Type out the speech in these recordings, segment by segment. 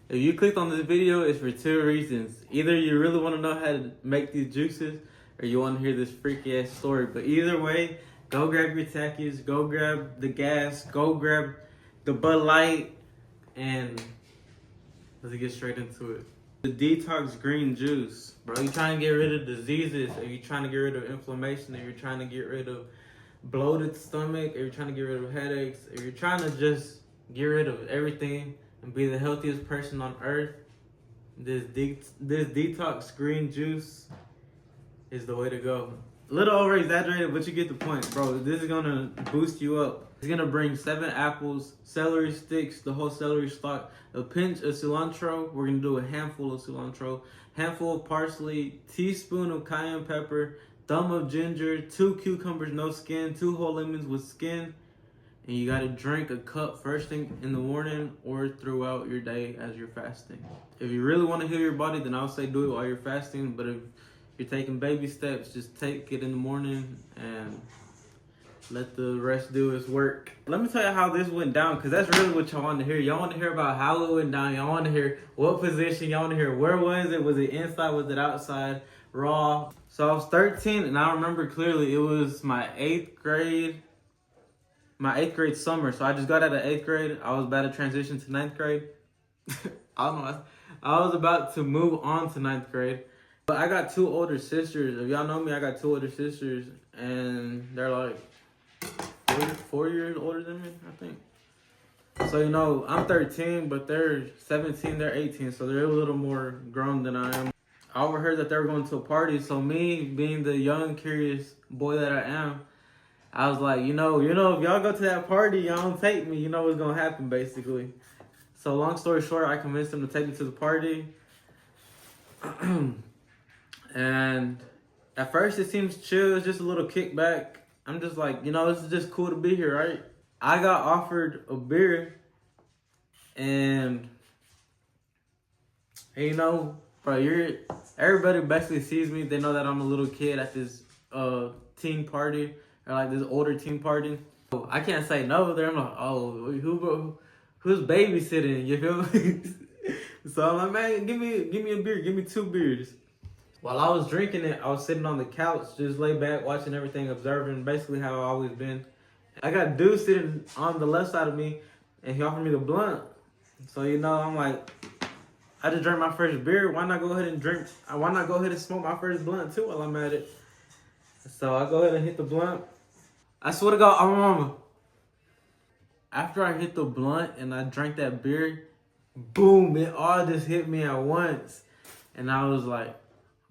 If you clicked on this video, it's for two reasons. Either you really want to know how to make these juices, or you want to hear this freaky ass story. But either way, go grab your Takis, go grab the gas, go grab the Bud Light, and let's get straight into it. The detox green juice. Bro, you trying to get rid of diseases, or you trying to get rid of inflammation, or you're trying to get rid of bloated stomach, or you're trying to get rid of headaches, or you're trying to just get rid of everything and be the healthiest person on earth, this detox green juice is the way to go. A little over exaggerated, but you get the point, bro. This is gonna boost you up. It's gonna bring 7 apples, celery sticks, the whole celery stalk, a pinch of cilantro. We're gonna do a handful of cilantro, handful of parsley, teaspoon of cayenne pepper, thumb of ginger, 2 cucumbers, no skin, 2 whole lemons with skin. And you gotta drink a cup first thing in the morning or throughout your day as you're fasting. If you really wanna heal your body, then I'll say do it while you're fasting. But if you're taking baby steps, just take it in the morning and let the rest do its work. Let me tell you how this went down, because that's really what y'all want to hear. Y'all want to hear about how it went down. Y'all want to hear what position. Y'all want to hear where was it? Was it inside? Was it outside? Raw? So I was 13, and I remember clearly it was my 8th grade summer. So I just got out of 8th grade. I was about to transition to 9th grade. I don't know. I was about to move on to 9th grade. But I got 2 older sisters. If y'all know me, I got 2 older sisters, and they're like 4 years older than me, I think. So, you know, I'm 13, but they're 17, they're 18, so they're a little more grown than I am. I overheard that they were going to a party, so me, being the young, curious boy that I am, I was like, you know, if y'all go to that party, y'all don't take me, you know what's gonna happen, basically. So, long story short, I convinced them to take me to the party. And at first it seems chill, it's just a little kickback. I'm just like, you know, this is just cool to be here, right? I got offered a beer, and you know, bro, everybody basically sees me. They know that I'm a little kid at this teen party, or like this older teen party. I can't say no. They're like, oh, who's babysitting? You feel me? So I'm like, man, give me a beer, give me 2 beers. While I was drinking it, I was sitting on the couch, just laid back, watching everything, observing, basically how I've always been. I got a dude sitting on the left side of me, and he offered me the blunt. So, you know, I'm like, I just drank my first beer. Why not go ahead and smoke my first blunt too while I'm at it? So I go ahead and hit the blunt. I swear to God, I'm a mama. After I hit the blunt and I drank that beer, boom, it all just hit me at once. And I was like,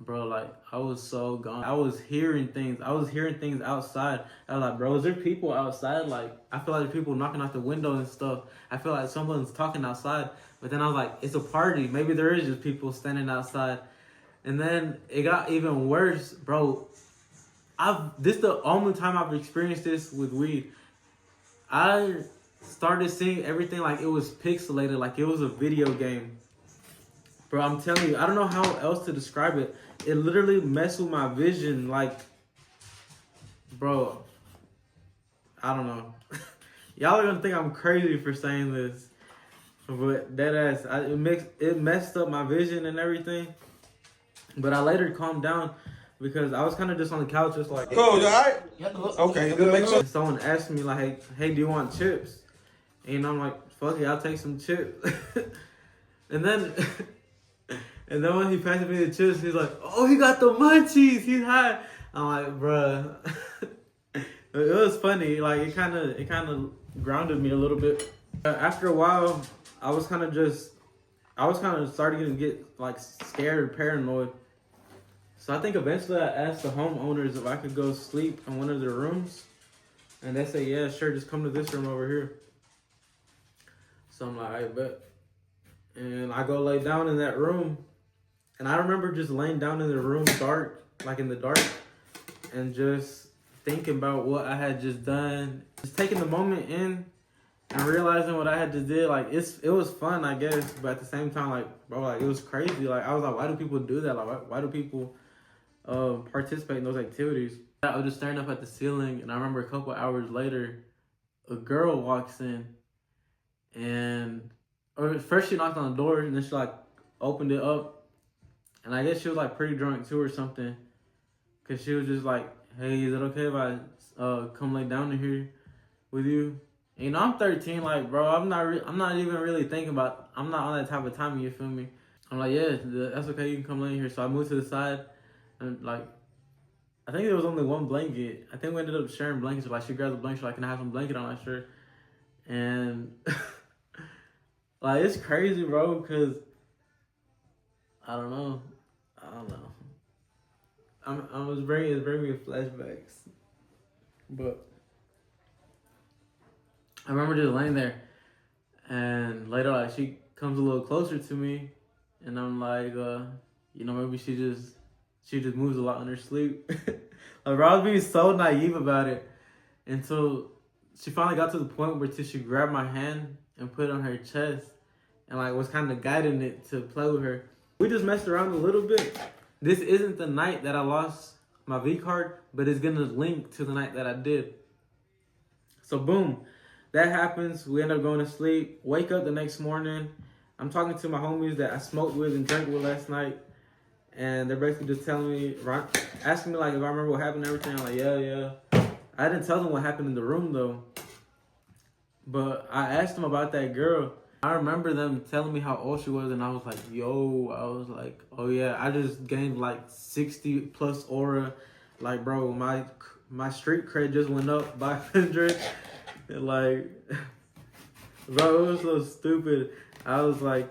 bro, like, I was so gone. I was hearing things outside. I was like, bro, is there people outside? Like, I feel like there's people knocking out the window and stuff. I feel like someone's talking outside. But then I was like, it's a party. Maybe there is just people standing outside. And then it got even worse, bro. This is the only time I've experienced this with weed. I started seeing everything like it was pixelated, like it was a video game. Bro, I'm telling you, I don't know how else to describe it. It literally messed with my vision. Like, bro, I don't know. Y'all are gonna think I'm crazy for saying this, but it messed up my vision and everything. But I later calmed down because I was kind of just on the couch, just like, cool, all right? Okay, someone asked me like, hey, do you want chips? And I'm like, fuck it, I'll take some chips. And then when he passed me the chips, he's like, oh, he got the munchies, he's high. I'm like, bruh. It was funny, like it kind of grounded me a little bit. After a while, I was kind of starting to get like scared and paranoid. So I think eventually I asked the homeowners if I could go sleep in one of their rooms. And they said, yeah, sure, just come to this room over here. So I'm like, I bet. And I go lay down in that room. And I remember just laying down in the room dark, like in the dark, and just thinking about what I had just done. Just taking the moment in and realizing what I had just did. Like, it was fun, I guess, but at the same time, like, bro, like, it was crazy. Like, I was like, why do people do that? Like, why do people participate in those activities? I was just staring up at the ceiling, and I remember a couple hours later, a girl walks in, and or first she knocked on the door and then she like opened it up, and I guess she was like pretty drunk too or something, cause she was just like, "Hey, is it okay if I come lay down in here with you?" And, you know, I'm 13, like, bro, I'm not even really thinking about. I'm not on that type of time. You feel me? I'm like, yeah, that's okay. You can come lay in here. So I moved to the side, and like, I think there was only one blanket. I think we ended up sharing blankets. Like, she grabbed the blanket, she's like, "Can I have some blanket on my shirt?" And like, it's crazy, bro, cause I don't know. I don't know. It's bringing me flashbacks. But I remember just laying there, and later, like, she comes a little closer to me, and I'm like, you know, maybe she just moves a lot in her sleep. Like, bro, I was being so naive about it until she finally got to the point where she grabbed my hand and put it on her chest, and like was kind of guiding it to play with her. We just messed around a little bit. This isn't the night that I lost my V card, but it's gonna link to the night that I did. So boom, that happens. We end up going to sleep. Wake up the next morning. I'm talking to my homies that I smoked with and drank with last night, and they're basically just telling me, asking me like if I remember what happened and everything. I'm like, yeah. I didn't tell them what happened in the room though, but I asked them about that girl. I remember them telling me how old she was, and I was like, oh yeah, I just gained like 60 plus aura. Like, bro, my street cred just went up by 100. And like, bro, it was so stupid. I was like,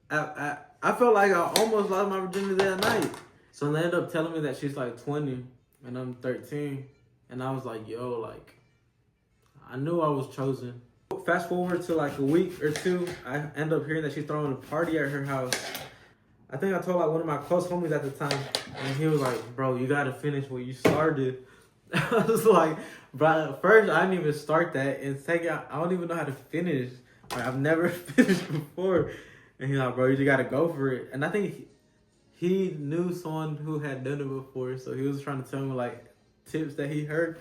I felt like I almost lost my virginity that night. So they ended up telling me that she's like 20 and I'm 13. And I was like, yo, like, I knew I was chosen. Fast forward to like a week or two, I end up hearing that she's throwing a party at her house. I think I told like one of my close homies at the time, and he was like, bro, you gotta finish what you started. I was like, bro, first I didn't even start that, and second, I don't even know how to finish. Like, I've never finished before. And he's like, bro, you just gotta go for it. And I think he knew someone who had done it before, so he was trying to tell me like tips that he heard.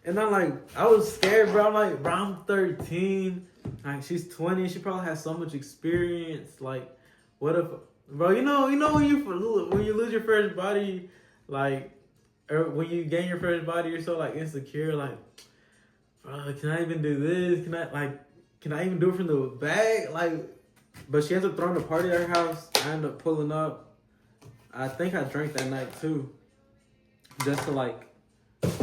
And I'm like, I was scared, bro. I'm like, bro, I'm 13. Like, she's 20. She probably has so much experience. Like, what if, bro, you know when you lose your first body, like, or when you gain your first body, you're so like insecure. Like, bro, can I even do this? Can I even do it from the back? Like, but she ends up throwing a party at her house. I end up pulling up. I think I drank that night too, just to like,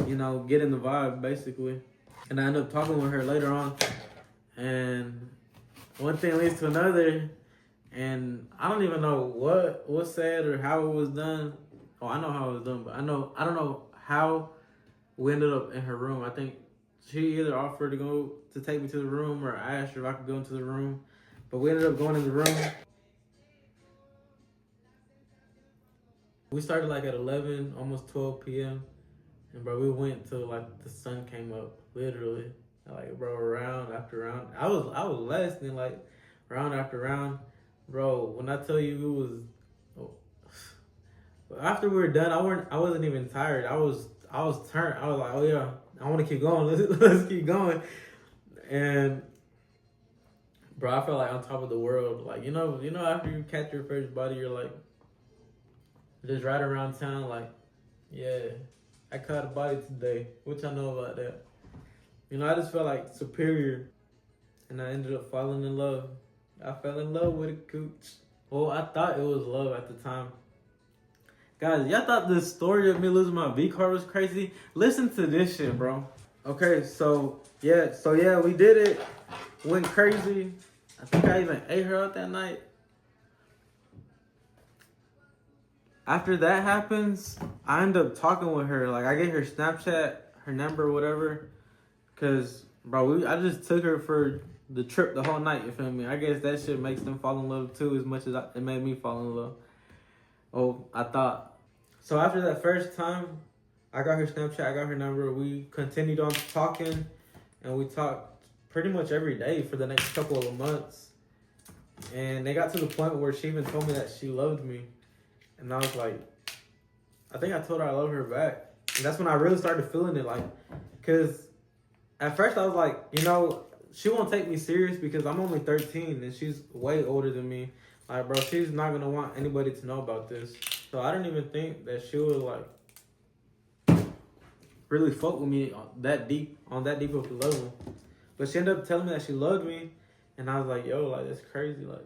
you know, get in the vibe basically. And I end up talking with her later on, and one thing leads to another, and I don't even know what was said or how it was done. Oh, I know how it was done, but I don't know how we ended up in her room. I think she either offered to take me to the room, or I asked her if I could go into the room. But we ended up going in the room. We started like at 11, almost 12 p.m. And bro, we went till like the sun came up, literally. Like, bro, round after round. I was less than like round after round. Bro, when I tell you it was, after we were done, I wasn't even tired. I was turned. I was like, oh yeah, I want to keep going. Let's keep going. And bro, I felt like on top of the world. Like, you know, after you catch your first body, you're like just right around town. Like, yeah, I caught a body today. What y'all know about that? You know, I just felt like superior, and I ended up falling in love. I fell in love with a cooch. Well, I thought it was love at the time. Guys, y'all thought the story of me losing my V card was crazy? Listen to this shit, bro. Okay, so yeah, we did it. Went crazy. I think I even ate her out that night. After that happens, I end up talking with her. Like, I get her Snapchat, her number, whatever. Cause, bro, I just took her for the trip the whole night, you feel me? I guess that shit makes them fall in love too, as much as it made me fall in love. Oh, I thought. So after that first time, I got her Snapchat, I got her number. We continued on talking, and we talked pretty much every day for the next couple of months. And they got to the point where she even told me that she loved me. And I was like, I think I told her I love her back. And that's when I really started feeling it. Like, because at first I was like, you know, she won't take me serious because I'm only 13 and she's way older than me. Like, bro, she's not gonna want anybody to know about this. So I don't even think that she would like really fuck with me on that deep of a level. But she ended up telling me that she loved me, and I was like, yo, like that's crazy. Like,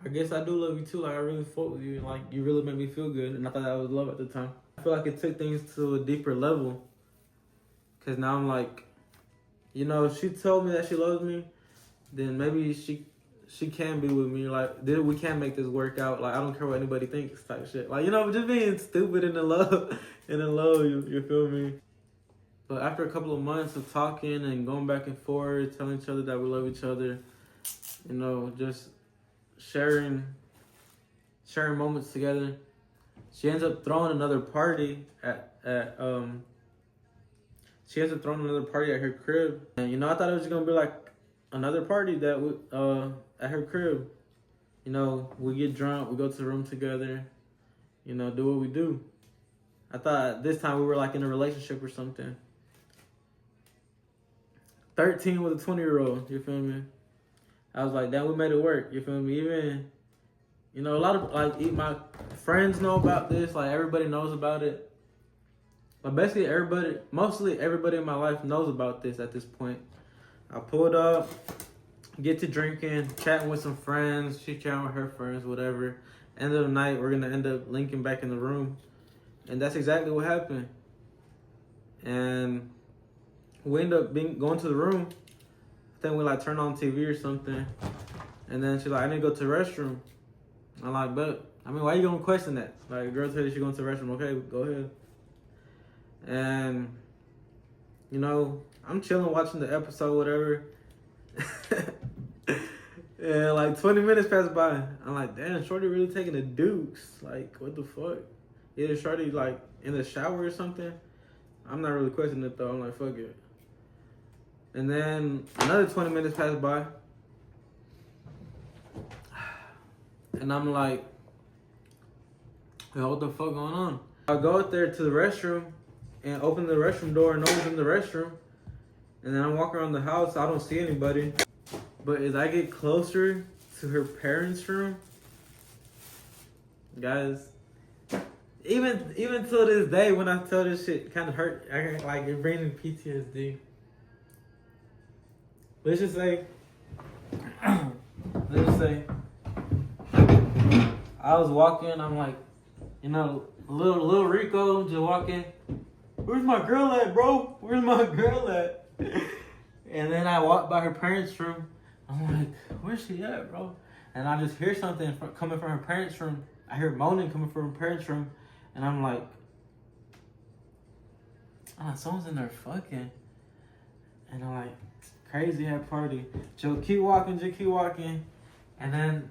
I guess I do love you too. Like, I really fuck with you, and like you really made me feel good. And I thought that was love at the time. I feel like it took things to a deeper level. Cause now I'm like, you know, if she told me that she loves me, then maybe she can be with me. Like, then we can make this work out. Like, I don't care what anybody thinks, type shit. Like, you know, just being stupid in the love, you feel me? But after a couple of months of talking and going back and forth, telling each other that we love each other, you know, just sharing moments together, she ends up throwing another party at her crib. And, you know, I thought it was going to be like another party that we, at her crib. You know, we get drunk, we go to the room together, you know, do what we do. I thought this time we were like in a relationship or something. 13 with a 20-year-old, you feel me? I was like, damn, we made it work, you feel me? Even, you know, a lot of, like, my friends know about this, like, everybody knows about it. But basically mostly everybody in my life knows about this at this point. I pulled up, get to drinking, chatting with some friends, she chatting with her friends, whatever. End of the night, we're gonna end up linking back in the room. And that's exactly what happened. And we end up going to the room. I think we like turned on TV or something. And then she's like, I need to go to the restroom. I'm like, but, I mean, why you gonna question that? Like, a girl tell you she going to the restroom, okay, go ahead. And, you know, I'm chilling watching the episode, whatever. And like 20 minutes pass by. I'm like, damn, Shorty really taking the dukes. Like, what the fuck? Either Shorty like in the shower or something. I'm not really questioning it though. I'm like, fuck it. And then another 20 minutes pass by. And I'm like, yo, what the fuck going on? I go out there to the restroom and open the restroom door and no one's in the restroom. And then I walk around the house, I don't see anybody. But as I get closer to her parents' room, guys, even till this day when I tell this shit, kind of hurt, like it brings me PTSD. Let's just say, I was walking, I'm like, you know, little Rico just walking. Where's my girl at, bro? Where's my girl at? And then I walked by her parents' room. I'm like, where's she at, bro? And I just hear something coming from her parents' room. I hear moaning coming from her parents' room. And I'm like, someone's in there fucking. And I'm like, crazy at party. Joe, keep walking. And then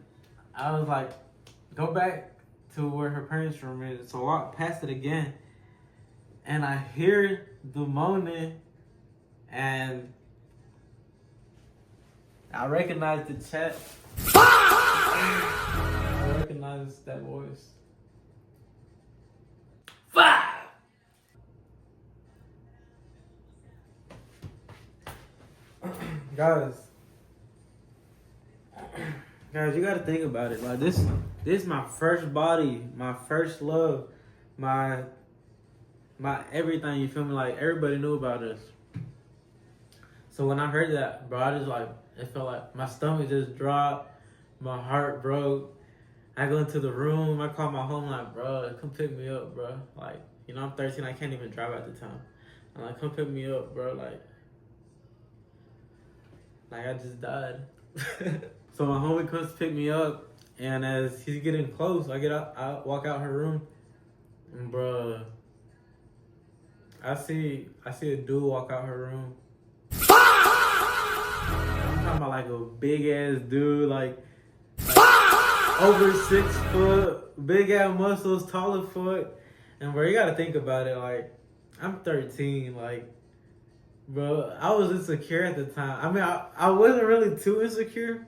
I was like, go back to where her parents' room is. So I walk past it again. And I hear the moaning. And I recognize the chat. I recognize that voice. Guys, you gotta think about it. Like this is my first body, my first love, my everything. You feel me? Like everybody knew about us. So when I heard that, bro, I just like, it felt like my stomach just dropped, my heart broke. I go into the room, I call my home, like, bro, come pick me up, bro. Like, you know, I'm 13, I can't even drive at the time. I'm like, come pick me up, bro. Like I just died. So my homie comes to pick me up, and as he's getting close, I walk out her room, and bro, I see a dude walk out her room. I'm talking about like a big ass dude, like over 6 foot, big ass muscles, taller foot. And bro, you gotta think about it. Like, I'm 13. Like, bro, I was insecure at the time. I mean, I wasn't really too insecure,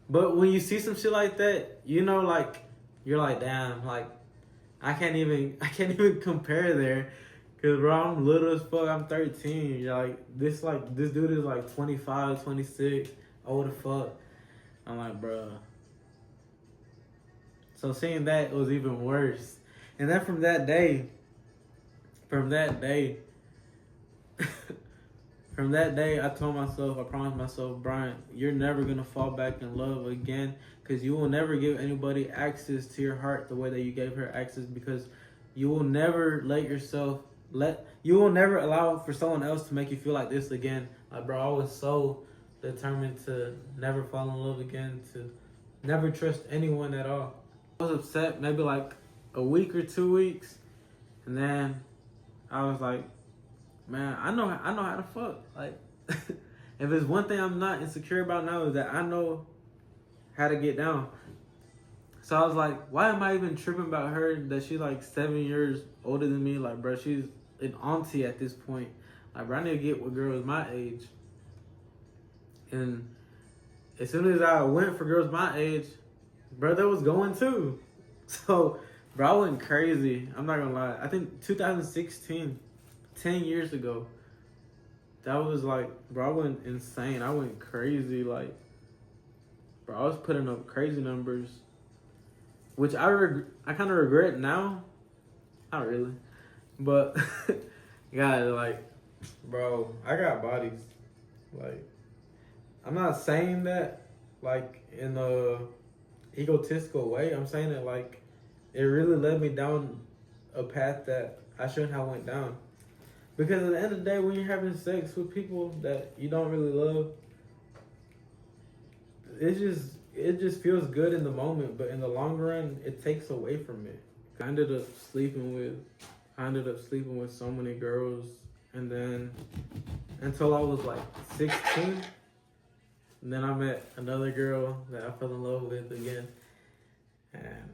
but when you see some shit like that, you know, like you're like, damn, like I can't even compare there, Cause bro, I'm little as fuck. I'm 13. This dude is like 25, 26, old as fuck. I'm like, bro. So seeing that was even worse. And then from that day, from that day, I told myself, I promised myself, Brian, you're never gonna fall back in love again, because you will never give anybody access to your heart the way that you gave her access, because you will never you will never allow for someone else to make you feel like this again. Like, bro, I was so determined to never fall in love again, to never trust anyone at all. I was upset maybe like a week or 2 weeks, and then I was like, man, I know how to fuck. Like, if there's one thing I'm not insecure about now, is that I know how to get down. So I was like, why am I even tripping about her? That she's like 7 years older than me. Like, bro, she's an auntie at this point. Like, bro, I need to get with girls my age. And as soon as I went for girls my age, brother was going too. So, bro, I went crazy. I'm not gonna lie. I think 2016, 10 years ago, that was like, bro, I went insane. I went crazy. Like, bro, I was putting up crazy numbers, which I kind of regret now. Not really. But, guys, like, bro, I got bodies. Like, I'm not saying that, like, in a egotistical way. I'm saying it like, it really led me down a path that I shouldn't have went down. Because at the end of the day, when you're having sex with people that you don't really love, it just feels good in the moment, but in the long run, it takes away from it. I ended up sleeping with so many girls, and then until I was like 16, and then I met another girl that I fell in love with again, and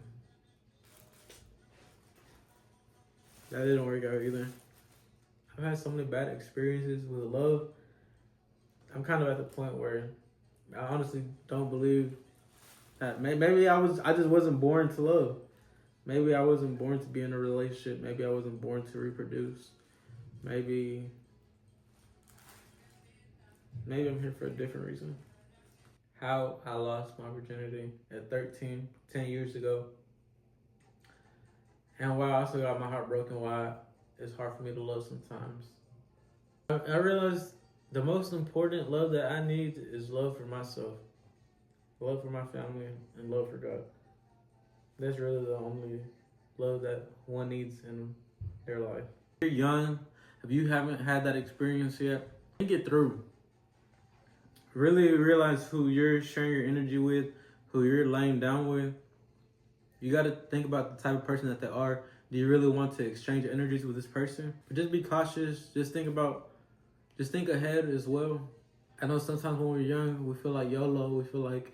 that didn't work out either. I've had so many bad experiences with love. I'm kind of at the point where I honestly don't believe that maybe I just wasn't born to love. Maybe I wasn't born to be in a relationship. Maybe I wasn't born to reproduce. Maybe I'm here for a different reason. How I lost my virginity at 13, 10 years ago. And why I also got my heart broken, why it's hard for me to love sometimes. I realized the most important love that I need is love for myself, love for my family, and love for God. That's really the only love that one needs in their life. If you're young, if you haven't had that experience yet, think it through. Really realize who you're sharing your energy with, who you're laying down with. You got to think about the type of person that they are. Do you really want to exchange energies with this person? But just be cautious. Just think ahead as well. I know sometimes when we're young, we feel like YOLO. We feel like,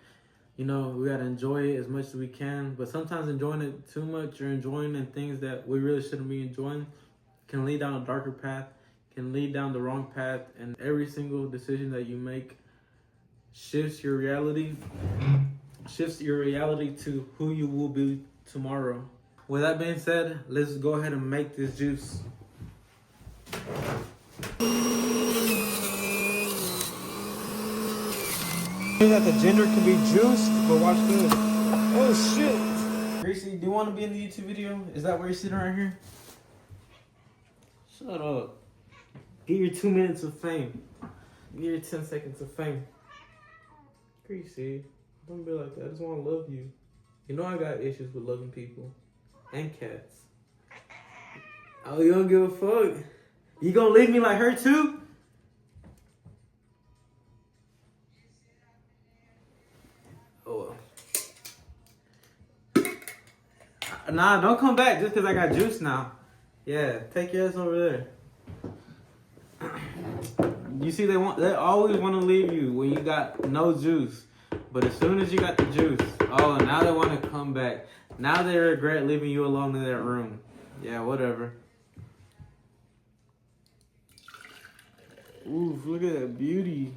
we got to enjoy it as much as we can. But sometimes enjoying it too much or enjoying in things that we really shouldn't be enjoying can lead down a darker path, can lead down the wrong path. And every single decision that you make shifts your reality to who you will be tomorrow. With that being said, let's go ahead and make this juice. That the ginger can be juiced, but watch this. Oh shit! Gracie, do you want to be in the YouTube video? Is that where you're sitting right here? Shut up. Get your 2 minutes of fame. Get your 10 seconds of fame. Gracie, don't be like that. I just want to love you. You know I got issues with loving people. And cats. Oh, you don't give a fuck? You gonna leave me like her too? Oh. Nah, don't come back just because I got juice now. Yeah, take your ass over there. You see, they always want to leave you when you got no juice. But as soon as you got the juice, oh, now they want to come back. Now they regret leaving you alone in that room. Yeah, whatever. Ooh, look at that beauty.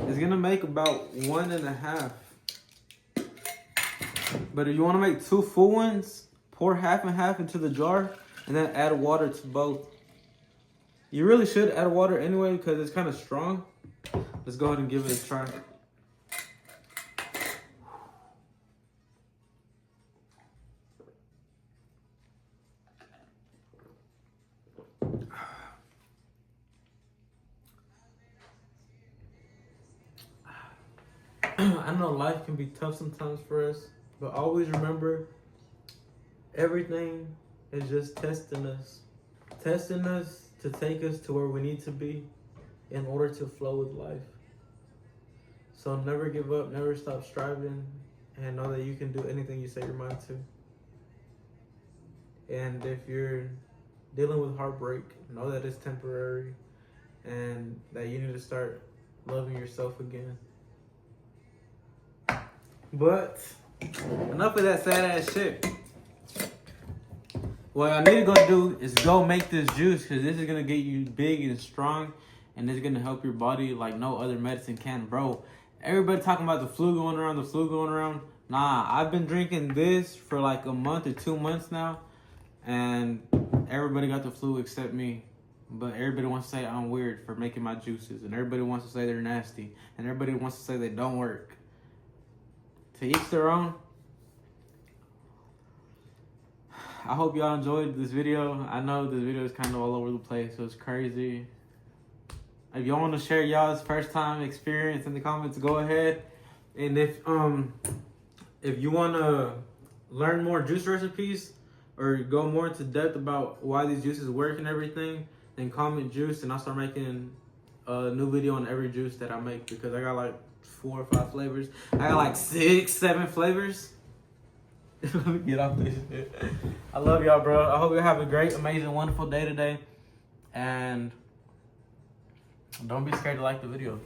It's gonna make about 1.5. But if you want to make 2 full ones, pour half and half into the jar and then add water to both. You really should add water anyway because it's kind of strong. Let's go ahead and give it a try. I know life can be tough sometimes for us, but always remember everything is just testing us. Testing us to take us to where we need to be in order to flow with life. So never give up, never stop striving, and know that you can do anything you set your mind to. And if you're dealing with heartbreak, know that it's temporary and that you need to start loving yourself again. But enough of that sad ass shit. What I need to go do is go make this juice because this is going to get you big and strong and it's going to help your body like no other medicine can, bro. Everybody talking about the flu going around, Nah, I've been drinking this for like a month or 2 months now and everybody got the flu except me. But everybody wants to say I'm weird for making my juices and everybody wants to say they're nasty and everybody wants to say they don't work. To each their own. I hope y'all enjoyed this video. I know this video is kind of all over the place, so it's crazy. If y'all want to share y'all's first time experience in the comments, go ahead. And if you want to learn more juice recipes or go more into depth about why these juices work and everything, then comment juice and I'll start making a new video on every juice that I make because I got like 4 or 5 flavors. I got like 6, 7 flavors. Let me get off this shit. I love y'all, bro. I hope you have a great, amazing, wonderful day today. And don't be scared to like the video.